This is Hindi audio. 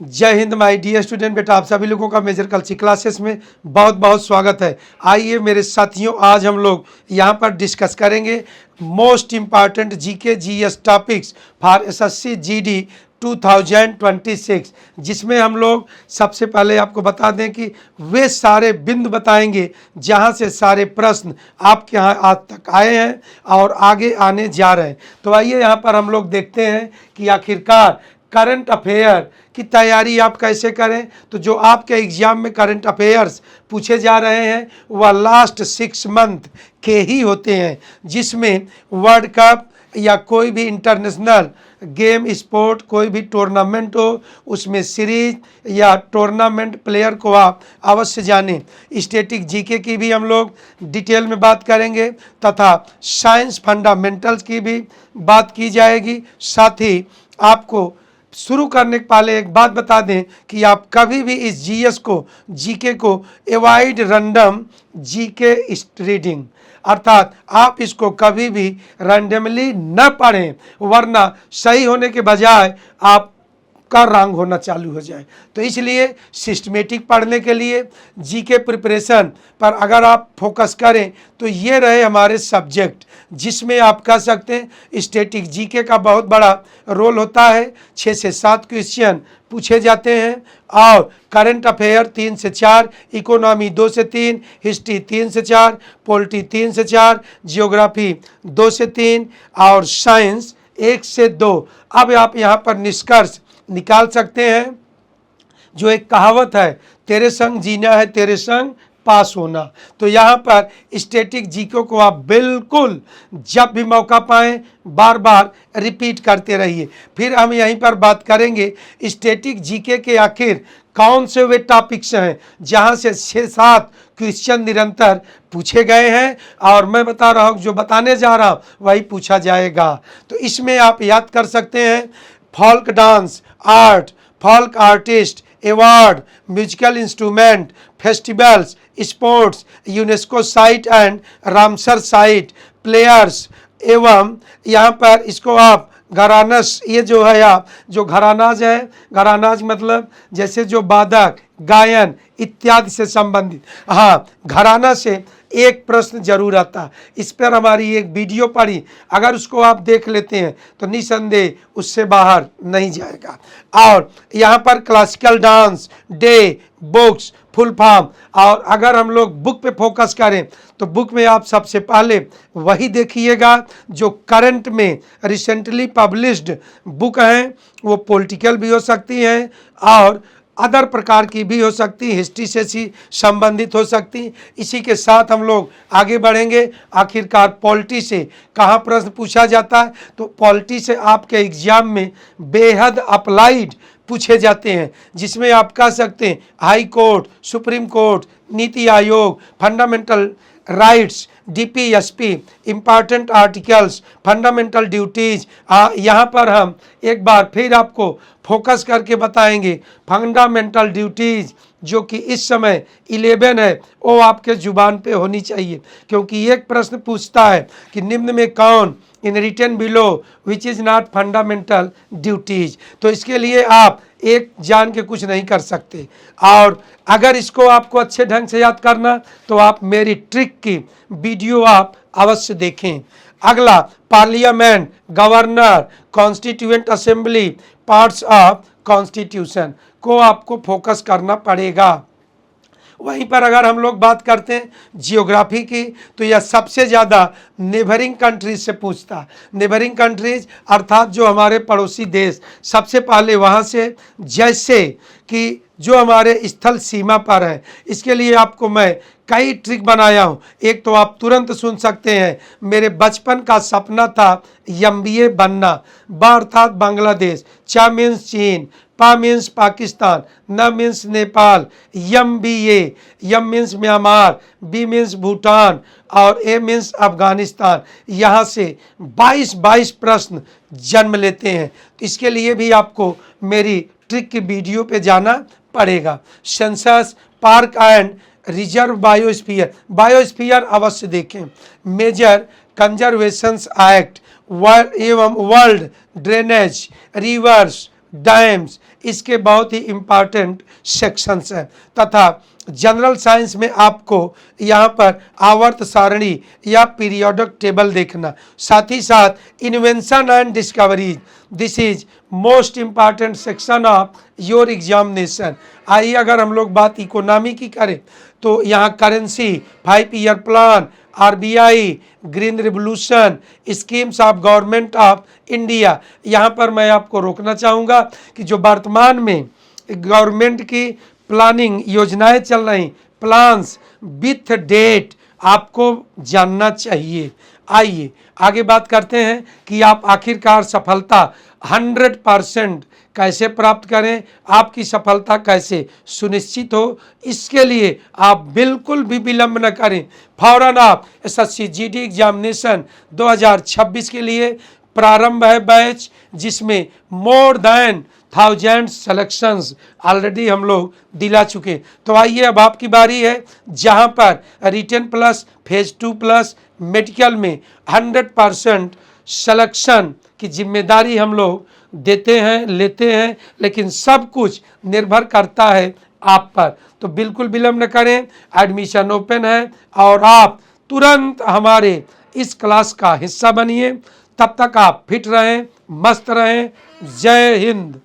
जय हिंद माय डियर स्टूडेंट। बेटा आप सभी लोगों का मेजर कल्चर क्लासेस में बहुत बहुत स्वागत है। आइए मेरे साथियों, आज हम लोग यहाँ पर डिस्कस करेंगे most important GK GS topics for SSC GD 2026, जिसमें हम लोग सबसे पहले आपको बता दें कि वे सारे बिंदु बताएंगे जहाँ से सारे प्रश्न आपके यहाँ आज तक आए हैं और आगे आने जा रहे हैं। तो आइए यहाँ पर हम लोग देखते हैं कि आखिरकार करंट अफेयर की तैयारी आप कैसे करें। तो जो आपके एग्जाम में करंट अफेयर्स पूछे जा रहे हैं वह लास्ट 6 मंथ के ही होते हैं, जिसमें वर्ल्ड कप या कोई भी इंटरनेशनल गेम स्पोर्ट कोई भी टूर्नामेंट हो उसमें सीरीज या टूर्नामेंट प्लेयर को आप अवश्य जानें। स्टैटिक जीके की भी हम लोग डिटेल में बात करेंगे तथा साइंस फंडामेंटल्स की भी बात की जाएगी। साथ ही आपको शुरू करने के पहले एक बात बता दें कि आप कभी भी इस जीएस को जीके को अवॉइड रैंडम जीके रीडिंग, अर्थात आप इसको कभी भी रैंडमली न पढ़ें, वरना सही होने के बजाय आप का रंग होना चालू हो जाए। तो इसलिए सिस्टमेटिक पढ़ने के लिए जीके प्रिपरेशन पर अगर आप फोकस करें तो ये रहे हमारे सब्जेक्ट, जिसमें आप कह सकते हैं स्टैटिक जीके का बहुत बड़ा रोल होता है। 6 से 7 क्वेश्चन पूछे जाते हैं और करंट अफेयर 3 से 4, इकोनॉमी 2 से 3, हिस्ट्री 3 से 4, पॉलिटी 3 से 4, जियोग्राफी 2 से 3 और साइंस 1 से 2। अब आप यहाँ पर निष्कर्ष निकाल सकते हैं। जो एक कहावत है, तेरे संग जीना है तेरे संग पास होना, तो यहाँ पर स्टैटिक जीके को आप बिल्कुल जब भी मौका पाएं बार बार रिपीट करते रहिए। फिर हम यहीं पर बात करेंगे स्टैटिक जीके के आखिर कौन से वे टॉपिक्स हैं जहाँ से 6-7 क्वेश्चन निरंतर पूछे गए हैं, और मैं बता रहा हूँ जो बताने जा रहा हूँ वही पूछा जाएगा। तो इसमें आप याद कर सकते हैं folk dance art, folk artist award, musical instrument, festivals, sports, UNESCO site and Ramsar site, players, एवं यहाँ पर इसको आप घरानस, ये जो है आप जो घरानाज है, घरानाज मतलब जैसे जो वादक गायन इत्यादि से संबंधित। हाँ, घराना से एक प्रश्न जरूर आता है, इस पर हमारी एक वीडियो पड़ी, अगर उसको आप देख लेते हैं तो निसंदेह उससे बाहर नहीं जाएगा। और यहाँ पर classical dance, day, books, full form, और अगर हम लोग बुक पे फोकस करें तो बुक में आप सबसे पहले वही देखिएगा जो करंट में रिसेंटली पब्लिश्ड बुक हैं। वो पॉलिटिकल भी हो सकती हैं और अदर प्रकार की भी हो सकती, हिस्ट्री से संबंधित हो सकती। इसी के साथ हम लोग आगे बढ़ेंगे। आखिरकार पॉलिटी से कहाँ प्रश्न पूछा जाता है, तो पॉलिटी से आपके एग्जाम में बेहद अप्लाइड पूछे जाते हैं, जिसमें आप कह सकते हैं high court, supreme court, NITI Aayog, fundamental rights, DPSP, important articles, fundamental duties. यहाँ पर हम एक बार फिर आपको फोकस करके बताएंगे फंडामेंटल ड्यूटीज जो कि इस समय 11 है, वो आपके जुबान पे होनी चाहिए, क्योंकि एक प्रश्न पूछता है कि निम्न में कौन इन written below which is not fundamental duties. तो इसके लिए आप एक जान के कुछ नहीं कर सकते, और अगर इसको आपको अच्छे ढंग से याद करना तो आप मेरी ट्रिक की वीडियो आप अवश्य देखें। अगला parliament, governor, constituent assembly, parts of constitution को आपको फोकस करना पड़ेगा। वहीं पर अगर हम लोग बात करते हैं जियोग्राफी की, तो यह सबसे ज़्यादा नेबरिंग कंट्रीज से पूछता है। नेबरिंग कंट्रीज अर्थात जो हमारे पड़ोसी देश, सबसे पहले वहाँ से, जैसे कि जो हमारे स्थल सीमा पर है। इसके लिए आपको मैं कई ट्रिक बनाया हूँ। एक तो आप तुरंत सुन सकते हैं, मेरे बचपन का सपना था एमबीए बनना। बा अर्थात बांग्लादेश, चा मीन्स चीन, पा मीन्स पाकिस्तान, न मीन्स नेपाल, यम बी यम means Myanmar, B means Bhutan और ए मीन्स अफगानिस्तान। यहाँ से 22 प्रश्न जन्म लेते हैं। इसके लिए भी आपको मेरी ट्रिक की वीडियो पे जाना पड़ेगा। Census, park and reserve, biosphere, biosphere अवश्य देखें। मेजर कंजर्वेशंस एक्ट एवं वर्ल्ड ड्रेनेज, रिवर्स, डैम्स, इसके बहुत ही इम्पॉर्टेंट सेक्शंस हैं। तथा जनरल साइंस में आपको यहाँ पर आवर्त सारणी या पीरियोडिक टेबल देखना, साथ ही साथ invention and discoveries, this is most important section of your examination. आइए अगर हम लोग बात इकोनॉमी की करें तो यहाँ currency, 5 year plan, RBI, green revolution, schemes of government of India. यहाँ पर मैं आपको रोकना चाहूँगा कि जो वर्तमान में गवर्नमेंट की प्लानिंग योजनाएं चल रही, प्लान्स विथ डेट आपको जानना चाहिए। आइए आगे बात करते हैं कि आप आखिरकार सफलता 100% कैसे प्राप्त करें, आपकी सफलता कैसे सुनिश्चित हो। इसके लिए आप बिल्कुल भी विलंब न करें, फौरन आप एसएससी जीडी एग्जामिनेशन 2026 के लिए प्रारंभ है बैच, जिसमें मोर देन 1000 सेलेक्शंस ऑलरेडी हम लोग दिला चुके। तो आइए अब आपकी बारी है, जहां पर written plus phase 2 plus medical में 100% सिलेक्शन की जिम्मेदारी हम लोग देते हैं, लेते हैं, लेकिन सब कुछ निर्भर करता है आप पर। तो बिल्कुल विलंब न करें, एडमिशन ओपन है और आप तुरंत हमारे इस क्लास का हिस्सा बनिए। तब तक आप फिट रहें, मस्त रहें। जय हिंद।